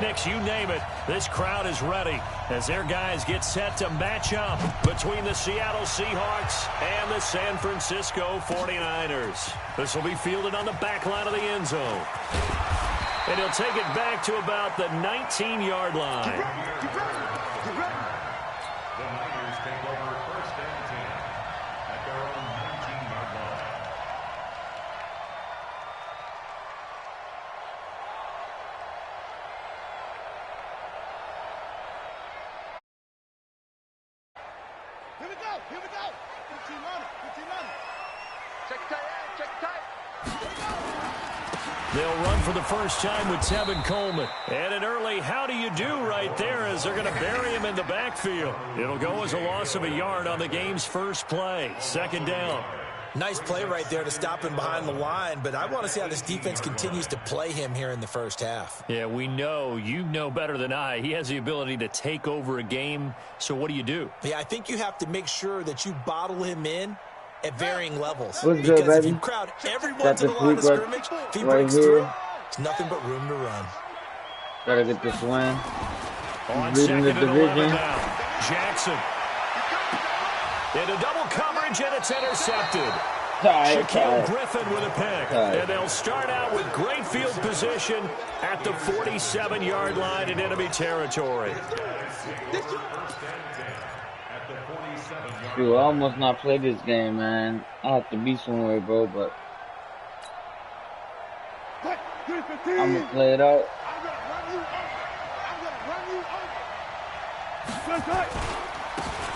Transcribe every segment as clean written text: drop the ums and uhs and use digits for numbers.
Next, you name it, this crowd is ready as their guys get set to match up between the Seattle Seahawks and the San Francisco 49ers. This will be fielded on the back line of the end zone. And he'll take it back to about the 19-yard line. The Niners take over first and 10 at their own 19-yard line. Here we go. 15 on it. Check tight. They'll run for the first time with Tevin Coleman. And an early how do you do right there as they're going to bury him in the backfield. It'll go as a loss of a yard on the game's first play. Second down. Nice play right there to stop him behind the line, but I want to see how this defense continues to play him here in the first half. Yeah, we know. You know better than I. He has the ability to take over a game. So what do? Yeah, I think you have to make sure that you bottle him in at varying levels. What's because good, if baby? you crowd everyone to the line of scrimmage, if he breaks through, it's nothing but room to run. Gotta get this win. On Leading the division. Jackson. Into double coverage, and it's intercepted. Shaquille Griffin with a pick. And they'll start out with great field position at the 47-yard line in enemy territory. Dude, I almost not played this game, man. I have to be somewhere, bro, but I'm gonna play it out.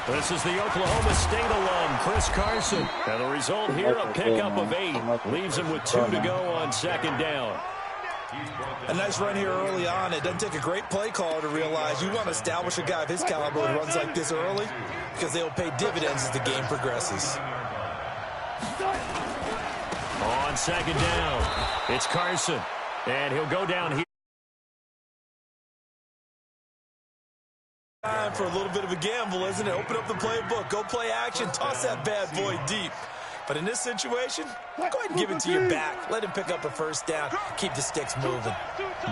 This is the Oklahoma State alum, Chris Carson. And the result here, a pickup of 8. Leaves him with 2 to go on second down. A nice run here early on. It doesn't take a great play caller to realize you want to establish a guy of his caliber who runs like this early because they'll pay dividends as the game progresses. On second down, it's Carson. And he'll go down here. Time for a little bit of a gamble, isn't it? Open up the playbook, go play action, toss that bad boy deep. But in this situation, go ahead and give it to your back. Let him pick up a first down. Keep the sticks moving.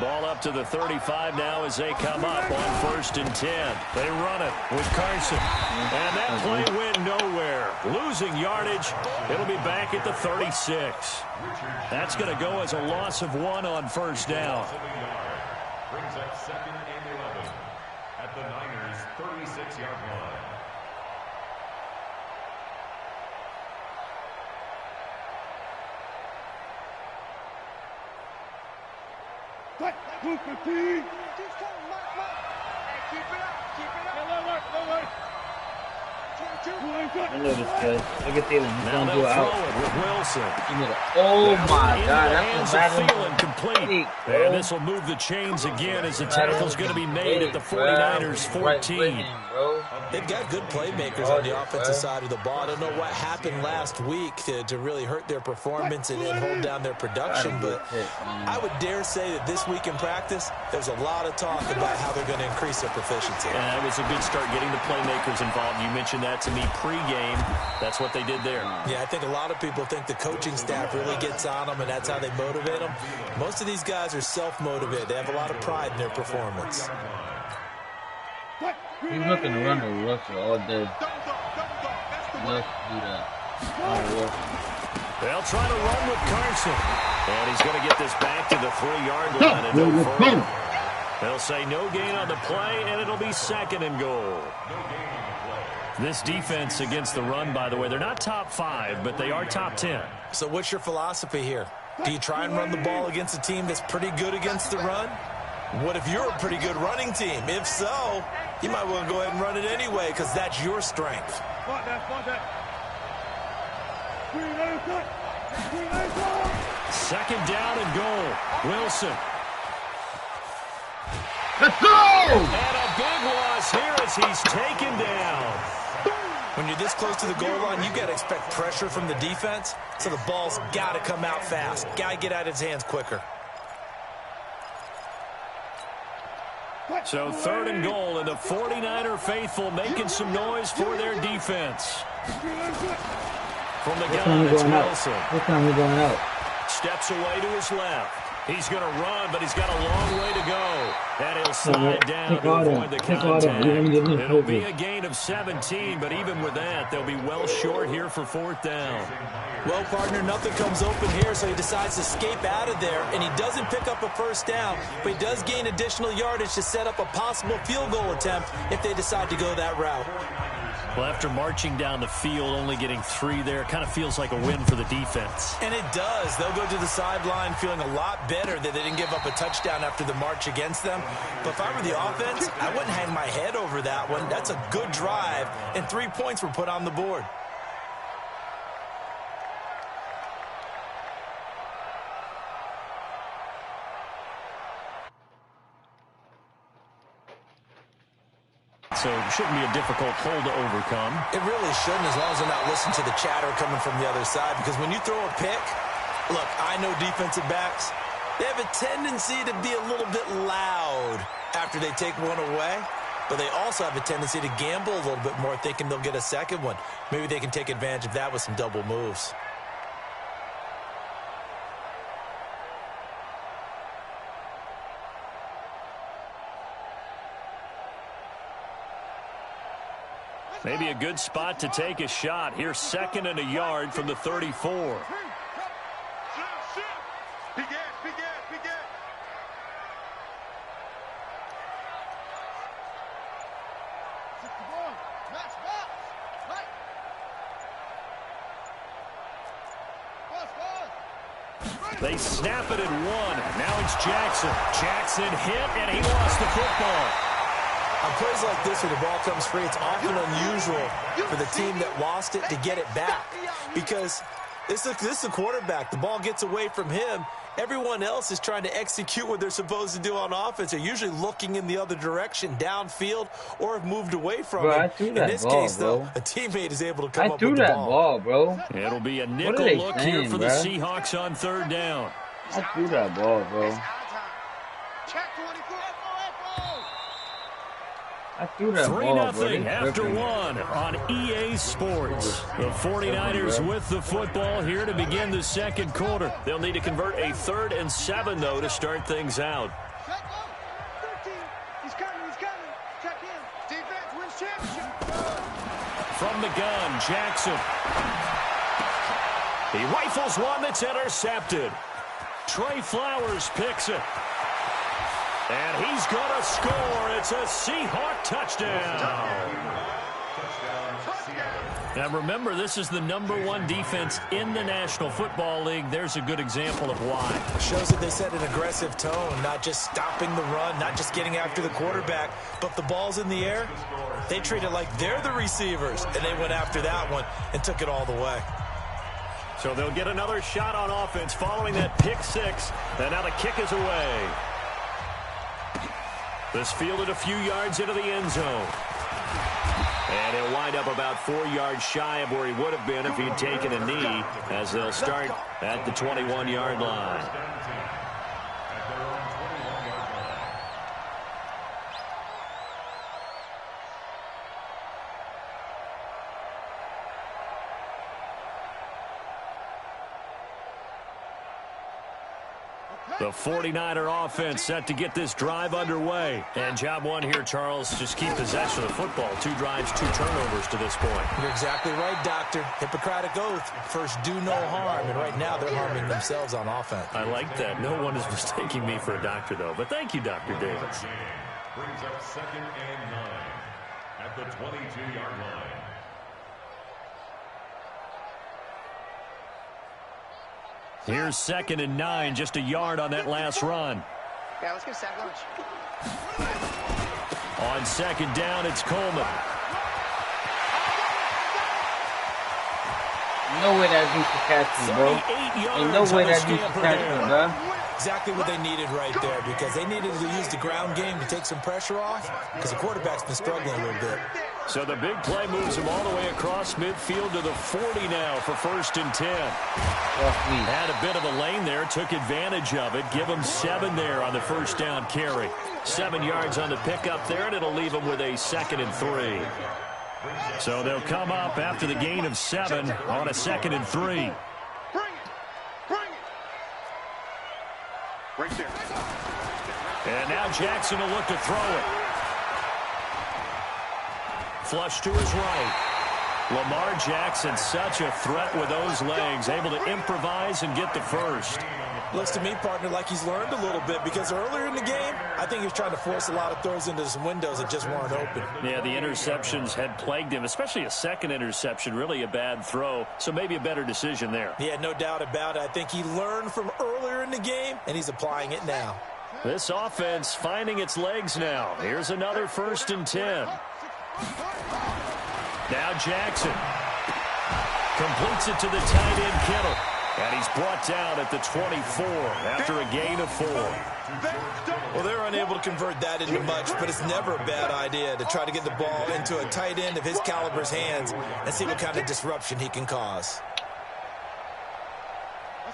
Ball up to the 35 now as they come up on 1st and 10. They run it with Carson. And that play went nowhere. Losing yardage. It'll be back at the 36. That's going to go as a loss of 1 on first down. Brings up 2nd and 11 at the Niners' 36-yard line. I know this guy. Look at Thielen. He's Now gonna do they'll it throw out. it with Wilson. Oh my God, Hands that's of a Thielen complete. And this will move the chains again as the tackle's going to be made at the 49ers 14. They've got good playmakers on the offensive side of the ball. I don't know what happened last week to really hurt their performance and hold down their production, but I would dare say that this week in practice, there's a lot of talk about how they're going to increase their proficiency. And that was a good start getting the playmakers involved. You mentioned that to me pregame. That's what they did there. Yeah, I think a lot of people think the coaching staff really gets on them, and that's how they motivate them. Most of these guys are self-motivated. They have a lot of pride in their performance. He's looking to run the Russell all day. Let's do that. They'll try to run with Carson. And he's going to get this back to the 3-yard line and no further. They'll say no gain on the play, and it'll be 2nd and goal. This defense against the run, by the way, they're not top 5, but they are top 10. So what's your philosophy here? Do you try and run the ball against a team that's pretty good against the run? What if you're a pretty good running team? If so, you might want to go ahead and run it anyway because that's your strength. Second down and goal. Wilson. Let's go! And a big loss here as he's taken down. When you're this close to the goal line, you got to expect pressure from the defense, so the ball's got to come out fast. Got to get out of his hands quicker. So 3rd and goal, and the 49er faithful making some noise for their defense. From the gun, it's Wilson. This time we're going out. Steps away to his left. He's going to run, but he's got a long way to go. And he'll slide down to avoid the contact. It'll be a gain of 17, but even with that, they'll be well short here for 4th down. Well, partner, nothing comes open here, so he decides to escape out of there, and he doesn't pick up a 1st down, but he does gain additional yardage to set up a possible field goal attempt if they decide to go that route. Well, after marching down the field, only getting 3 there, kind of feels like a win for the defense. And it does. They'll go to the sideline feeling a lot better that they didn't give up a touchdown after the march against them. But if I were the offense, I wouldn't hang my head over that one. That's a good drive, and 3 points were put on the board. So it shouldn't be a difficult hole to overcome. It really shouldn't, as long as they're not listening to the chatter coming from the other side. Because when you throw a pick, look, I know defensive backs, they have a tendency to be a little bit loud after they take one away. But they also have a tendency to gamble a little bit more, thinking they'll get a second one. Maybe they can take advantage of that with some double moves. Maybe a good spot to take a shot. Here's 2nd and a yard from the 34. They snap it at 1. Now it's Jackson. Jackson hit, and he lost the football. On plays like this where the ball comes free, it's often unusual for the team that lost it to get it back. Because this is the quarterback. The ball gets away from him. Everyone else is trying to execute what they're supposed to do on offense. They're usually looking in the other direction, downfield, or have moved away from it. In this case, though, a teammate is able to come up with the ball. Bro. It'll be a nickel look here for the Seahawks on 3rd down. I threw that ball, bro. I threw that 3-0 after 1 on EA Sports. The 49ers with the football here to begin the 2nd quarter. They'll need to convert a 3rd and 7, though, to start things out. He's coming. Check in. Defense wins championship. From the gun, Jackson. He rifles one that's intercepted. Trey Flowers picks it. And he's going to score. It's a Seahawk touchdown. Now remember, this is the #1 defense in the National Football League. There's a good example of why. It shows that they set an aggressive tone, not just stopping the run, not just getting after the quarterback, but if the ball's in the air, they treat it like they're the receivers, and they went after that one and took it all the way. So they'll get another shot on offense following that pick 6, and now the kick is away. This fielded a few yards into the end zone. And he'll wind up about 4 yards shy of where he would have been if he'd taken a knee, as they'll start at the 21-yard line. The 49er offense set to get this drive underway. And job 1 here, Charles, just keep possession of the football. 2 drives, 2 turnovers to this point. You're exactly right, Doctor. Hippocratic oath. First, do no harm. And right now, they're harming themselves on offense. I like that. No one is mistaking me for a doctor, though. But thank you, Dr. Davis. Brings up 2nd and 9 at the 22-yard line. Here's 2nd and 9, just a yard on that last run. Yeah, let's get a sack lunch. On 2nd down, it's Coleman. No way that dude can catch me, bro. Ain't no way that dude can catch me, bro. Exactly what they needed right there, because they needed to use the ground game to take some pressure off, because the quarterback's been struggling a little bit. So the big play moves him all the way across midfield to the 40 now for 1st and 10. Had a bit of a lane there, took advantage of it. Give him 7 there on the 1st down carry. 7 yards on the pickup there, and it'll leave him with a 2nd and 3. So they'll come up after the gain of 7 on a 2nd and 3. Right there. And now Jackson will look to throw it. Flush to his right. Lamar Jackson, such a threat with those legs, able to improvise and get the first. Looks to me, partner, like he's learned a little bit, because earlier in the game, I think he was trying to force a lot of throws into some windows that just weren't open. Yeah, the interceptions had plagued him, especially a second interception, really a bad throw, so maybe a better decision there. Yeah, no doubt about it. I think he learned from earlier in the game, and he's applying it now. This offense finding its legs now. Here's another 1st and 10. Now Jackson completes it to the tight end Kittle. And he's brought down at the 24 after a gain of 4. Well, they're unable to convert that into much, but it's never a bad idea to try to get the ball into a tight end of his caliber's hands and see what kind of disruption he can cause.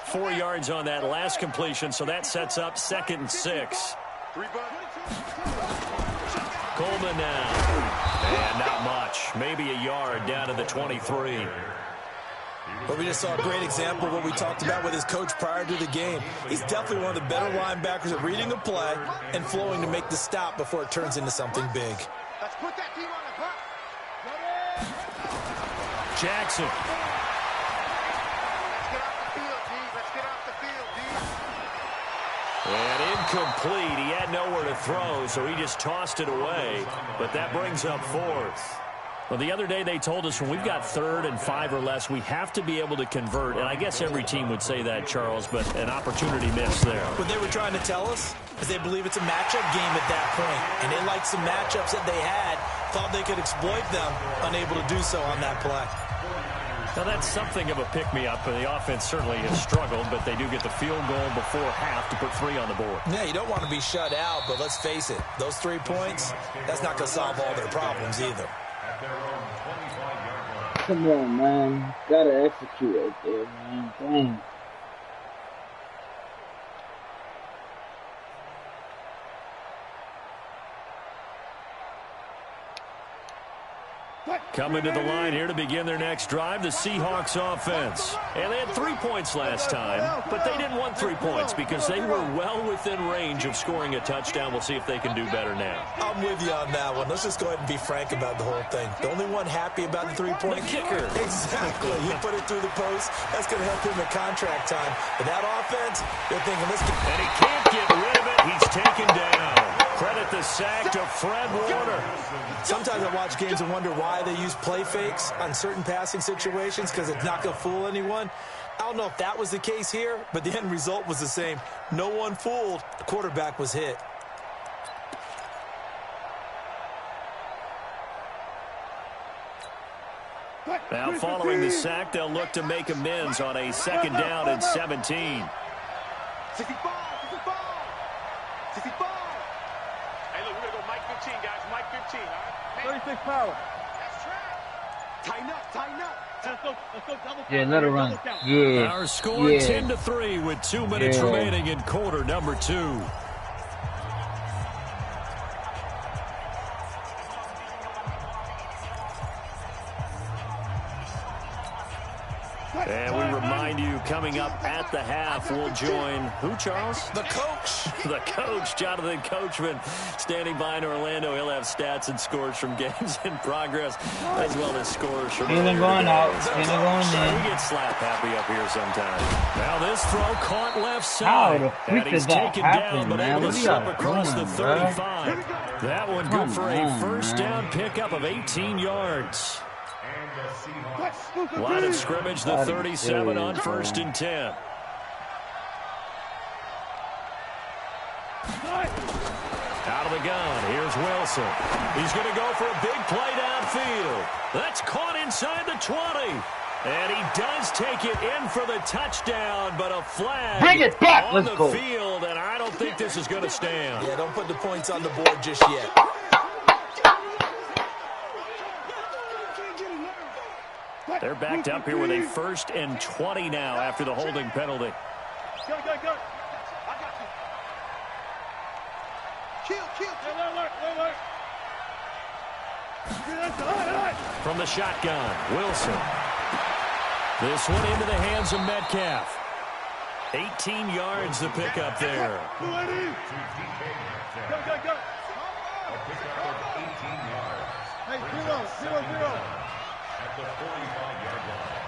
4 yards on that last completion, so that sets up 2nd and 6. Coleman now. And not much. Maybe a yard down to the 23. But we just saw a great example of what we talked about with his coach prior to the game. He's definitely one of the better linebackers at reading a play and flowing to make the stop before it turns into something big. Let's put that team on the clock. Jackson. Let's get off the field, D. And incomplete. He had nowhere to throw, so he just tossed it away. But that brings up 4th. Well, the other day they told us when we've got 3rd and 5 or less, we have to be able to convert. And I guess every team would say that, Charles, but an opportunity missed there. What they were trying to tell us is they believe it's a matchup game at that point. And they liked some matchups that they had, thought they could exploit them, unable to do so on that play. Now, that's something of a pick-me-up, and the offense certainly has struggled, but they do get the field goal before half to put 3 on the board. Yeah, you don't want to be shut out, but let's face it, those 3 points, that's not going to solve all their problems either. Come on, man. Gotta execute right there, man. Dang. Coming to the line here to begin their next drive, the Seahawks offense. And they had 3 points last time, but they didn't want 3 points because they were well within range of scoring a touchdown. We'll see if they can do better now. I'm with you on that one. Let's just go ahead and be frank about the whole thing. The only one happy about the 3-point kicker. Exactly. You put it through the post. That's going to help him at contract time. But that offense, they're thinking, let's get... And he can't get rid of it. He's taken down. Credit the sack to Fred Warner. Sometimes I watch games and wonder why they use play fakes on certain passing situations because it's not going to fool anyone. I don't know if that was the case here, but the end result was the same. No one fooled. The quarterback was hit. Now following the sack, they'll look to make amends on a 2nd down and 17. 65. Hey, look, we're going to go Mike 15, guys. Mike 15, all right? 36 power. That's right. Tighten up. Let's go double. Yeah, let her run. Yeah. Our score 10-3 with 2 minutes remaining in quarter number 2. And we remind you, coming up at the half, we'll join who, Charles? The coach. The coach, Jonathan Coachman, standing by in Orlando. He'll have stats and scores from games in progress, as well as scores from Going out. Going in. We get slap happy up here sometimes. Now this throw caught left side. How the freak did that happen, but man? able What to are slip y'all across doing, the bro? 35. That one good for a first down pickup of 18 yards. Line of scrimmage, the 37 on 1st and 10. Out of the gun, here's Wilson. He's going to go for a big play downfield. That's caught inside the 20. And he does take it in for the touchdown, but a flag Bring it back. on Let's the go. field, and I don't think this is going to stand. Yeah, don't put the points on the board just yet. They're backed up here with a 1st and 20 now after the holding penalty. Go. I got you. Kill. From the shotgun, Wilson. This one into the hands of Metcalf. 18 yards to pick up there. Go, go, go. A pickup of 18 yards. Hey, zero. At the 45-yard line.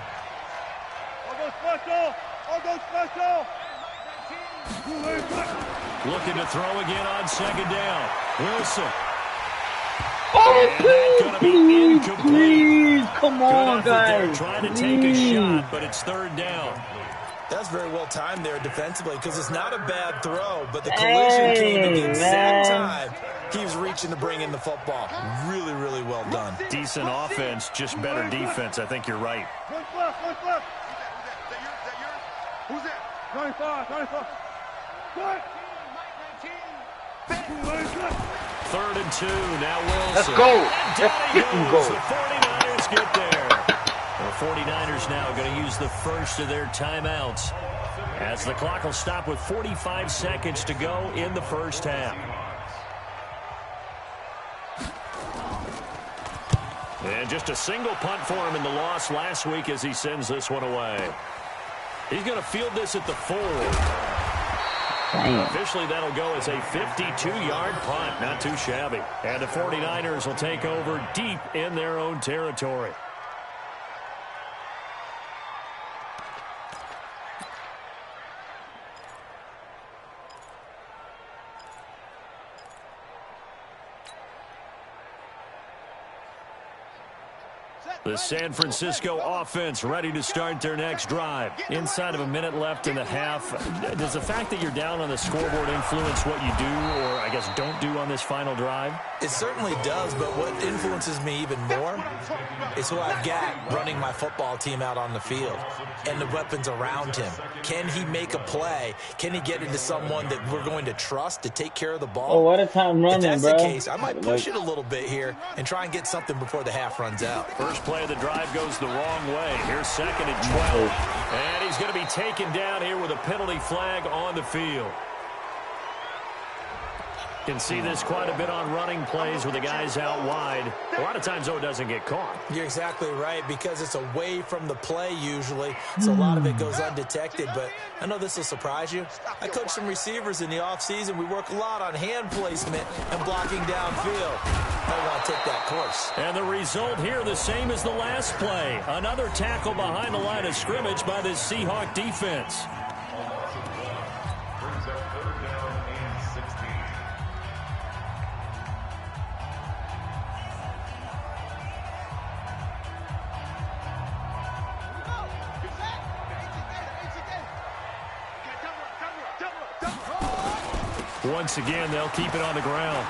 All go special. Looking to throw again on second down. Wilson. Oh, please. Come on, guys. Trying to take a shot, but it's third down. That's very well timed there defensively because it's not a bad throw, but the collision came at the exact time he was reaching to bring in the football. Really, really well done. Decent offense, just better defense. I think you're right. Who's that? 95. What? 3rd and 2. Now Wilson. Let's go. The 49ers get there. The 49ers now going to use the first of their timeouts as the clock will stop with 45 seconds to go in the first half. And just a single punt for him in the loss last week as he sends this one away. He's going to field this at the 4. Officially, that'll go as a 52-yard punt. Not too shabby. And the 49ers will take over deep in their own territory. The San Francisco offense ready to start their next drive. Inside of a minute left in the half. Does the fact that you're down on the scoreboard influence what you do, or I guess don't do on this final drive? It certainly does, but what influences me even more is who I've got running my football team out on the field and the weapons around him. Can he make a play? Can he get into someone that we're going to trust to take care of the ball? Oh, what a time running, bro. If that's the case, I might push it a little bit here and try and get something before the half runs out. First play of the drive goes the wrong way. Here's 2nd and 12. And he's going to be taken down here with a penalty flag on the field. Can see this quite a bit on running plays with the guys out wide. A lot of times, though, it doesn't get caught. You're exactly right, because it's away from the play usually, so a lot of it goes undetected. But I know this will surprise you. I coach some receivers in the offseason. We work a lot on hand placement and blocking downfield. I want to take that course. And the result here, the same as the last play. Another tackle behind the line of scrimmage by this Seahawk defense. Brings up 3rd down and 16. Once again, they'll keep it on the ground.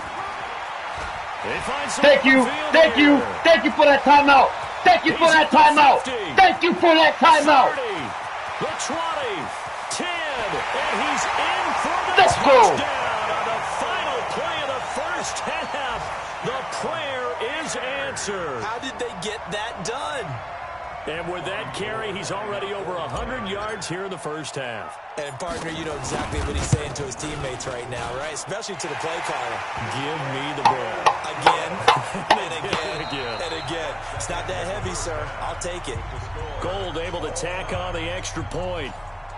They find Thank you for that timeout. Thank you for that timeout. Thank you for that timeout. 30, the 20, 10, and he's in for the Let's go. touchdown on the final play of the first half. The prayer is answered. How did they get that done? And with that carry, he's already over 100 yards here in the first half. And, partner, you know exactly what he's saying to his teammates right now, right? Especially to the play caller. Give me the ball. Again, and again, and again. It's not that heavy, sir. I'll take it. Gold able to tack on the extra point.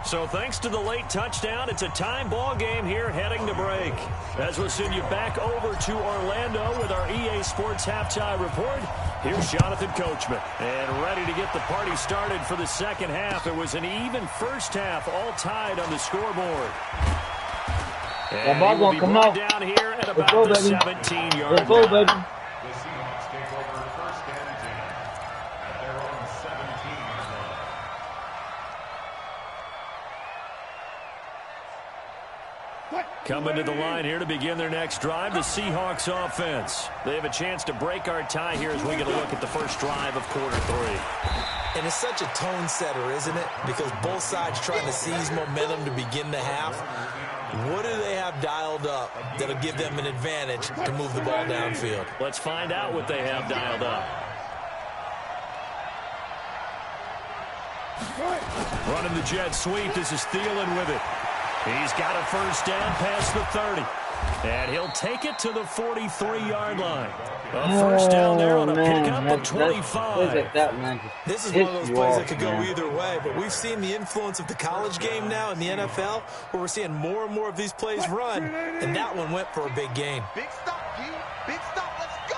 So thanks to the late touchdown, it's a time ball game here heading to break. As we'll send you back over to Orlando with our EA Sports Halftime Report, here's Jonathan Coachman. And ready to get the party started for the second half. It was an even first half, all tied on the scoreboard. And he will be brought down here at about the 17-yard line. The Seahawks take over 1st and 10 at their own 17-yard line. Coming to the line here to begin their next drive, the Seahawks offense. They have a chance to break our tie here as we get a look at the first drive of quarter 3. And it's such a tone setter, isn't it? Because both sides trying to seize momentum to begin the half. What do they have dialed up that'll give them an advantage to move the ball downfield? Let's find out what they have dialed up. Running the jet sweep. This is Thielen with it. He's got a first down past the 30. And he'll take it to the 43-yard line. A first down there on a pickup at 25. Like that, man. This is one of those plays that could go either way, but we've seen the influence of the college game now in the NFL, where we're seeing more and more of these plays run, and that one went for a big gain. Big stop, G. Big stop. Let's go.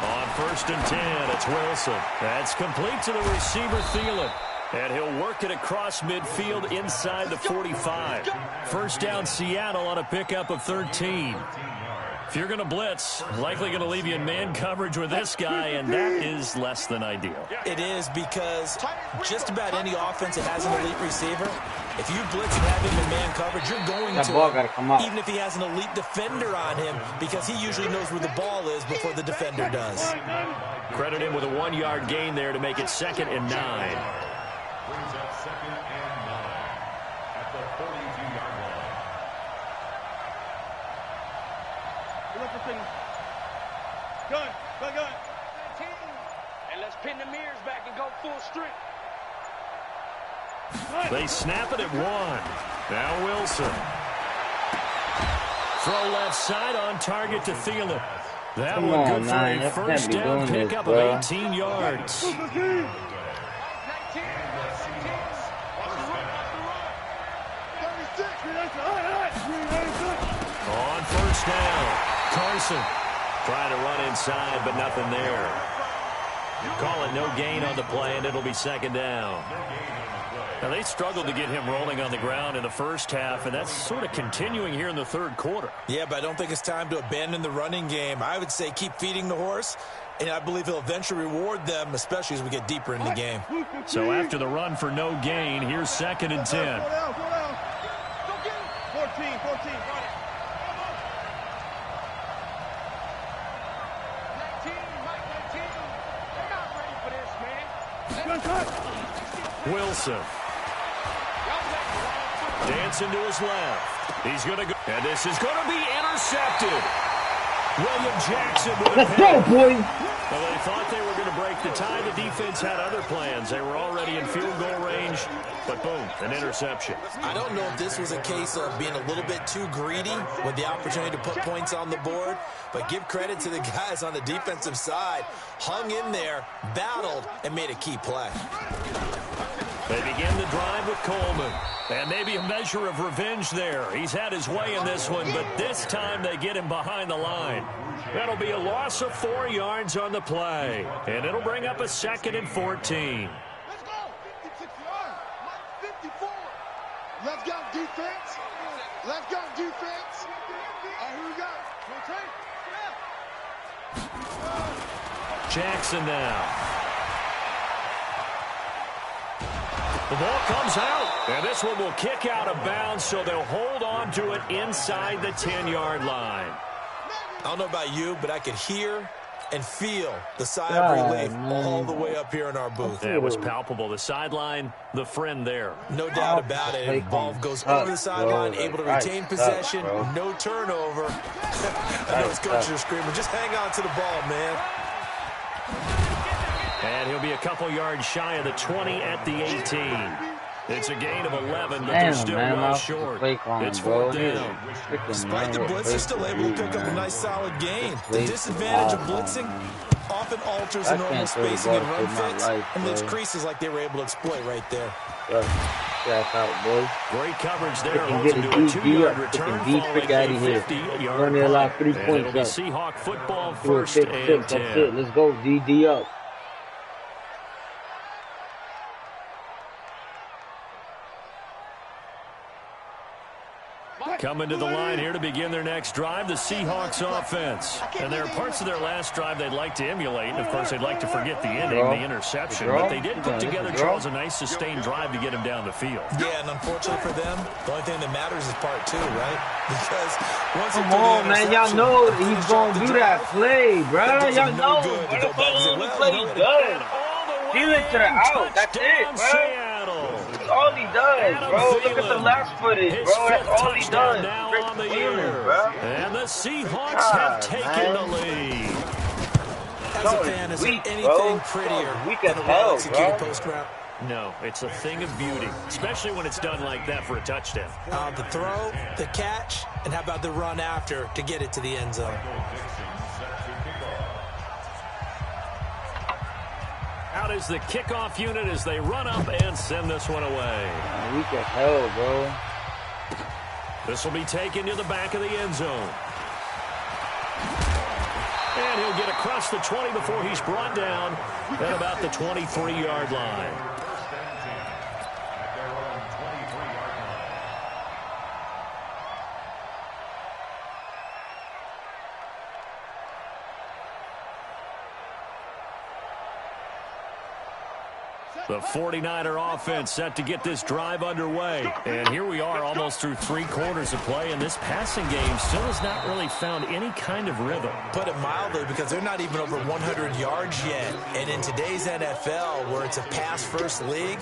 On 1st and 10, it's Wilson. That's complete to the receiver, Thielen. And he'll work it across midfield inside the 45. First down, Seattle on a pickup of 13. If you're going to blitz, likely going to leave you in man coverage with this guy, and that is less than ideal. It is, because just about any offense that has an elite receiver, if you blitz and have him in man coverage, you're going to, even if he has an elite defender on him, because he usually knows where the ball is before the defender does. Credit him with a 1-yard gain there to make it 2nd and 9. Brings up 2nd and 9 at the 42-yard line. Gun. And let's pin the mirrors back and go full strength. They snap it at 1. Now Wilson. Throw left side on target to Thielen. That one good for a first down pickup of 18 yards. On 1st down, Carson trying to run inside, but nothing there. Call it no gain on the play, and it'll be 2nd down. Now, they struggled to get him rolling on the ground in the first half, and that's sort of continuing here in the 3rd quarter. Yeah, but I don't think it's time to abandon the running game. I would say keep feeding the horse, and I believe he'll eventually reward them, especially as we get deeper in the game. So after the run for no gain, here's 2nd and 10. 14. Wilson. Dancing to his left. He's going to go. And this is going to be intercepted. William Jackson with a Let's go, boy. Well, they thought they were going to break the tie. The defense had other plans. They were already in field goal range, but boom, an interception. I don't know if this was a case of being a little bit too greedy with the opportunity to put points on the board, but give credit to the guys on the defensive side. Hung in there, battled, and made a key play. They begin the drive with Coleman. And maybe a measure of revenge there. He's had his way in this one, but this time they get him behind the line. That'll be a loss of 4 yards on the play. And it'll bring up a 2nd and 14. Let's go. 56 yards. 54. Let's go defense. Let's go defense. All right, here we go. Jackson now. The ball comes out, and this one will kick out of bounds, so they'll hold on to it inside the 10-yard line. I don't know about you, but I could hear and feel the sigh of relief all the way up here in our booth. That was palpable. The sideline, the friend there. No doubt about it. And ball goes over the sideline, able to retain possession, no turnover. I know his coaches are screaming, just hang on to the ball, man. And he'll be a couple yards shy of the 20 at the 18. It's a gain of 11, but they're still well short. It's 4th down. Despite the blitz, they're still able to pick up a nice solid gain. The disadvantage of blitzing often alters the normal spacing and run fits and leaves creases like they were able to exploit right there. Great coverage there. Holds him to a 2-yard return following a 50-yard punt. And it'll be Seahawk football, 1st and 10. Let's go, DD up. Coming to the line here to begin their next drive, the Seahawks offense. And there are parts of their last drive they'd like to emulate. And, of course, they'd like to forget the ending, the interception. But they did put together, Charles, a nice sustained drive to get him down the field. Yeah, and unfortunately for them, the only thing that matters is part 2, right? Because once come on, man. Y'all know he's going to do that play, bro. Y'all know. What the play he does? Feel it to the out. That's it, bro. That's all he does, bro. Look at the last footage, bro. That's all he does. Now on the year. And the Seahawks have taken the lead. As a fan, is there anything prettier than a well-executed post route? No, it's a thing of beauty, especially when it's done like that for a touchdown. The throw, the catch, and how about the run after to get it to the end zone? Out is the kickoff unit as they run up and send this one away. Weak as hell, bro. This will be taken to the back of the end zone. And he'll get across the 20 before he's brought down at about the 23-yard line. The 49er offense set to get this drive underway. And here we are almost through 3 quarters of play, and this passing game still has not really found any kind of rhythm. Put it mildly, because they're not even over 100 yards yet. And in today's NFL, where it's a pass-first league,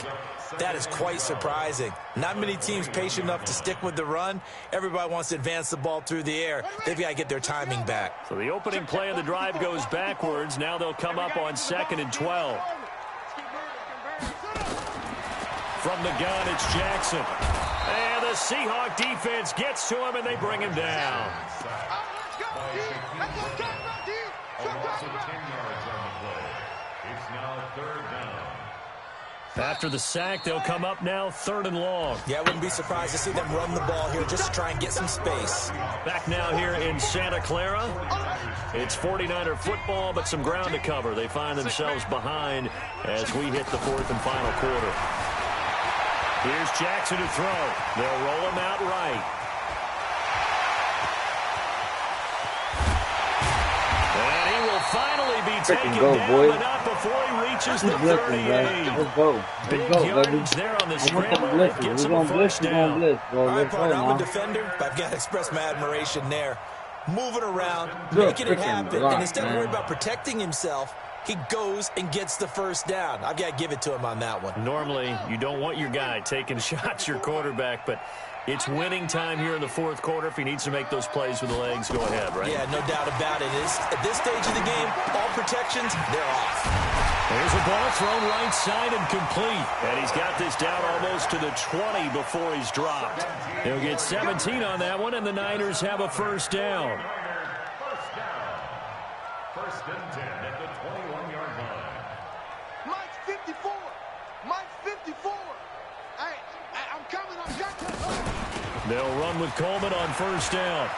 that is quite surprising. Not many teams patient enough to stick with the run. Everybody wants to advance the ball through the air. They've got to get their timing back. So the opening play of the drive goes backwards. Now they'll come up on 2nd and 12. From the gun, it's Jackson. And the Seahawk defense gets to him, and they bring him down. After the sack, they'll come up now 3rd and long. Yeah, I wouldn't be surprised to see them run the ball here just to try and get some space. Back now here in Santa Clara. It's 49er football, but some ground to cover. They find themselves behind as we hit the 4th and final quarter. Here's Jackson to throw. They'll roll him out right. And he will finally be taken down, but not before he reaches the 38. Let's go. Big yardage there on the scramble. Gets him a first down. All right, partner, I'm a defender, but I've got to express my admiration there. Moving around, making it happen, and instead of worrying about protecting himself, he goes and gets the first down. I've got to give it to him on that one. Normally, you don't want your guy taking shots, your quarterback, but it's winning time here in the 4th quarter. If he needs to make those plays with the legs, go ahead, right? Yeah, no doubt about it. At this stage of the game, all protections, they're off. There's a ball thrown right side and complete. And he's got this down almost to the 20 before he's dropped. He'll get 17 on that one, and the Niners have a first down. First and 10 at the 21-yard line. Mike's 54. Mike's 54. I'm coming. I'm coming. They'll run with Coleman on first down.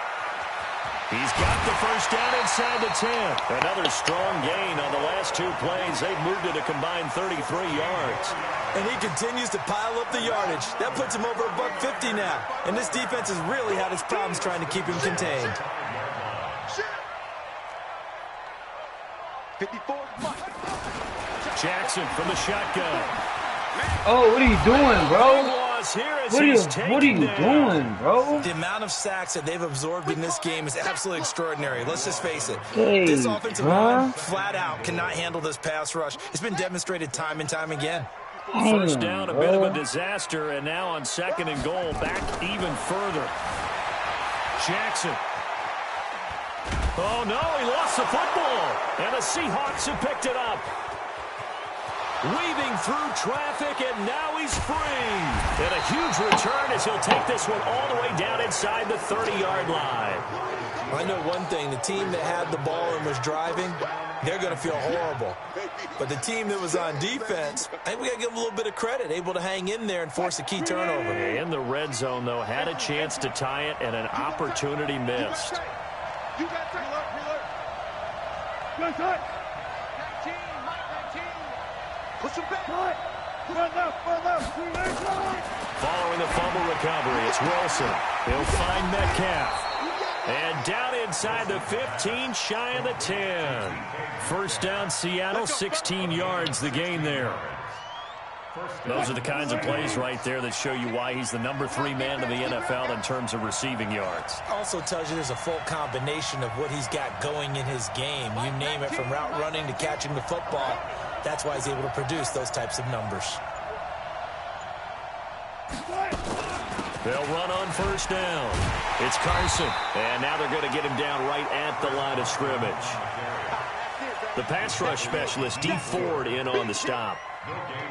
He's got the first down inside the 10. Another strong gain on the last 2 plays. They've moved it a combined 33 yards. And he continues to pile up the yardage. That puts him over $150 now. And this defense has really had its problems trying to keep him contained. 54. Jackson from the shotgun. Oh, what are you doing, bro? What are you doing, bro? The amount of sacks that they've absorbed in this game is absolutely extraordinary. Let's just face it. Hey, this offensive line, flat out, cannot handle this pass rush. It's been demonstrated time and time again. First down, a bit of a disaster, and now on 2nd and goal, back even further. Jackson. Oh, no, he lost the football. And the Seahawks have picked it up. Weaving through traffic, and now he's free. And a huge return as he'll take this one all the way down inside the 30-yard line. I know one thing. The team that had the ball and was driving, they're going to feel horrible. But the team that was on defense, I think we got to give them a little bit of credit, able to hang in there and force a key turnover. In the red zone, though, had a chance to tie it, and an opportunity missed. You got to reload. Good cut. 19, Mike 19. Push him back. Run left. Following the fumble recovery, it's Wilson. He'll find Metcalf. And down inside the 15, shy of the 10. First down, Seattle, 16 yards the gain there. Those are the kinds of plays right there that show you why he's the number 3 man in the NFL in terms of receiving yards. Also tells you there's a full combination of what he's got going in his game. You name it, from route running to catching the football. That's why he's able to produce those types of numbers. They'll run on first down. It's Carson. And now they're going to get him down right at the line of scrimmage. The pass rush specialist, D. Ford, in on the stop.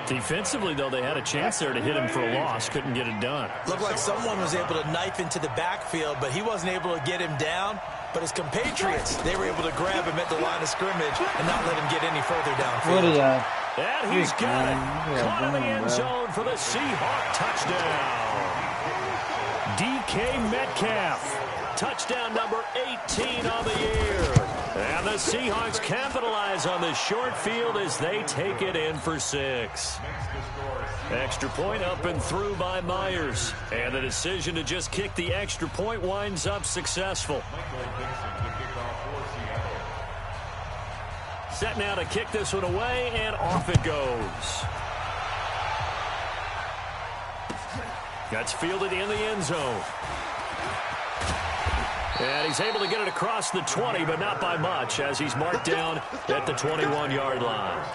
Defensively, though, they had a chance there to hit him for a loss. Couldn't get it done. Looked like someone was able to knife into the backfield, but he wasn't able to get him down. But his compatriots, they were able to grab him at the line of scrimmage and not let him get any further downfield. What is that? And he's got it. Caught in the end zone for the Seahawk touchdown. DK Metcalf. Touchdown number 18 on the year. And the Seahawks capitalize on this short field as they take it in for 6. Extra point up and through by Myers. And the decision to just kick the extra point winds up successful. Set now to kick this one away, and off it goes. That's fielded in the end zone. And he's able to get it across the 20, but not by much, as he's marked down at the 21-yard line.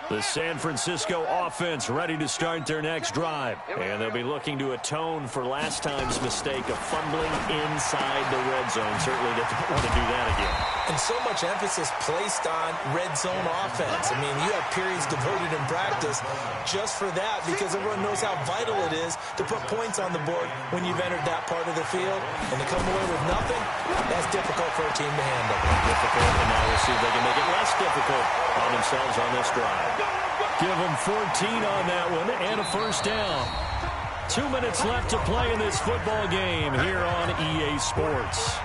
The San Francisco offense ready to start their next drive. And they'll be looking to atone for last time's mistake of fumbling inside the red zone. Certainly they don't want to do that again. And so much emphasis placed on red zone offense. I mean, you have periods devoted in practice just for that because everyone knows how vital it is to put points on the board when you've entered that part of the field. And to come away with nothing, that's difficult for a team to handle. Difficult, and now we'll see if they can make it less difficult on themselves on this drive. Give them 14 on that one and a first down. 2 minutes left to play in this football game here on EA Sports.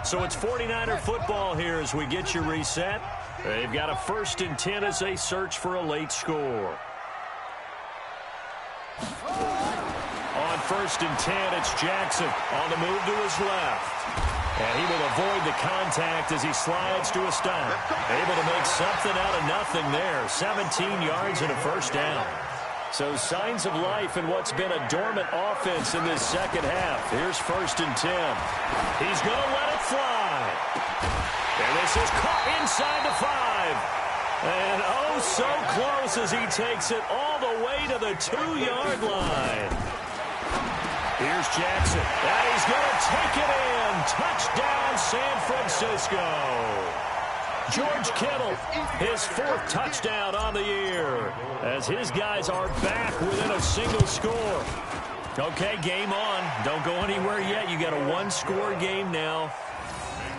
So it's 49er football here as we get you reset. They've got a 1st and 10 as they search for a late score. On 1st and 10, it's Jackson on the move to his left. And he will avoid the contact as he slides to a stop. Able to make something out of nothing there. 17 yards and a first down. So signs of life in what's been a dormant offense in this second half. Here's 1st and 10. He's going to let it fly. And this is caught inside the 5. And oh, so close as he takes it all the way to the 2-yard line. Here's Jackson, and he's going to take it in. Touchdown, San Francisco. George Kittle, his 4th touchdown on the year, as his guys are back within a single score. Okay, game on. Don't go anywhere yet. You got a 1-score game now.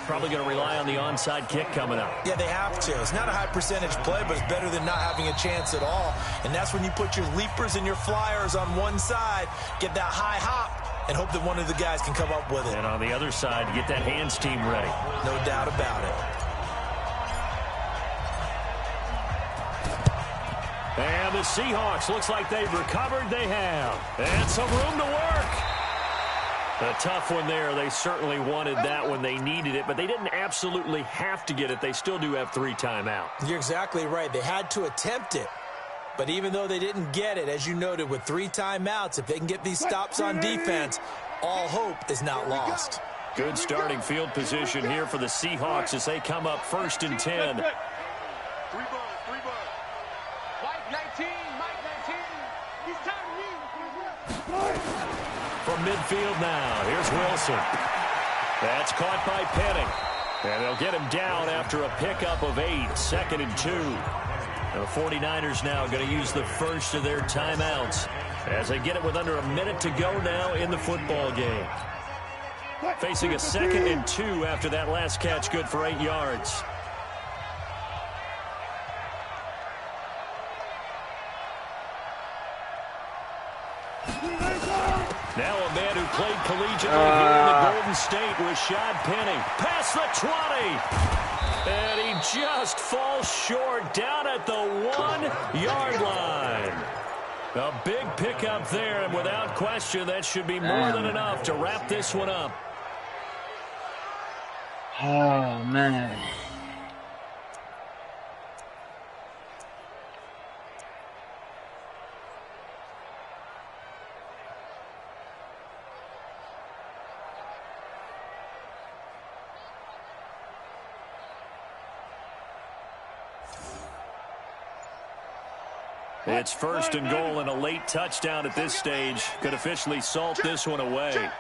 Probably going to rely on the onside kick coming up. Yeah, they have to. It's not a high percentage play, but it's better than not having a chance at all. And that's when you put your leapers and your flyers on one side, get that high hop, and hope that one of the guys can come up with it. And on the other side, get that hands team ready. No doubt about it. And the Seahawks, looks like they've recovered. They have. And some room to work. A tough one there. They certainly wanted that when they needed it, but they didn't absolutely have to get it. They still do have 3 timeouts. You're exactly right. They had to attempt it. But even though they didn't get it, as you noted, with 3 timeouts, if they can get these stops on defense, all hope is not lost. Good starting field position here for the Seahawks as they come up 1st and 10. 3 ball, 3 ball. Mike 19, Mike 19. He's tired of me. From midfield now, here's Wilson. That's caught by Penning. And they'll get him down after a pickup of 8, 2nd and 2. The 49ers now going to use the first of their timeouts as they get it with under a minute to go now in the football game. Facing a 2nd and 2 after that last catch, good for 8 yards. Now a man who played collegiately here in the Golden State, Rashad Penning. Past the 20. And he just falls short down at the 1-yard line. A big pickup there, and without question, that should be more than enough to wrap this one up. Oh, man. It's first and goal, and a late touchdown at this stage could officially salt this one away.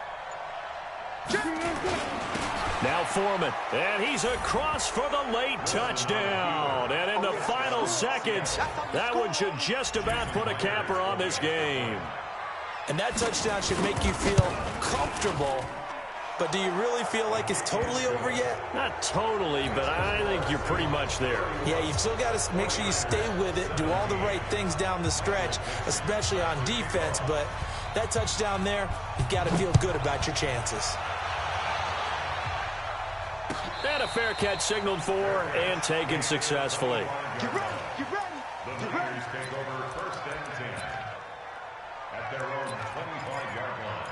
Now Foreman, and he's across for the late touchdown. And in the final seconds, that one should just about put a capper on this game. And that touchdown should make you feel comfortable. But do you really feel like it's totally over yet? Not totally, but I think you're pretty much there. Yeah, you've still got to make sure you stay with it, do all the right things down the stretch, especially on defense. But that touchdown there, you've got to feel good about your chances. And a fair catch signaled for and taken successfully. Get ready, get ready. The Niners take over first and 10 at their own 25-yard line.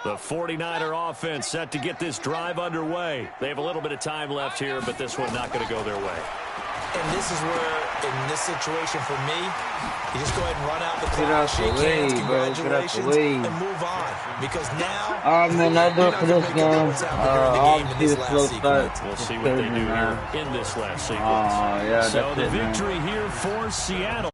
The 49er offense set to get this drive underway. They have a little bit of time left here, but this one not going to go their way. And this is where, in this situation for me, you just go ahead and run out the clock, shake hands, congratulations, and move on. Because now, man, I do it for this game. Obviously, the slow start. We'll see what they do here in this last sequence. Yeah, so that's the it, victory here for Seattle.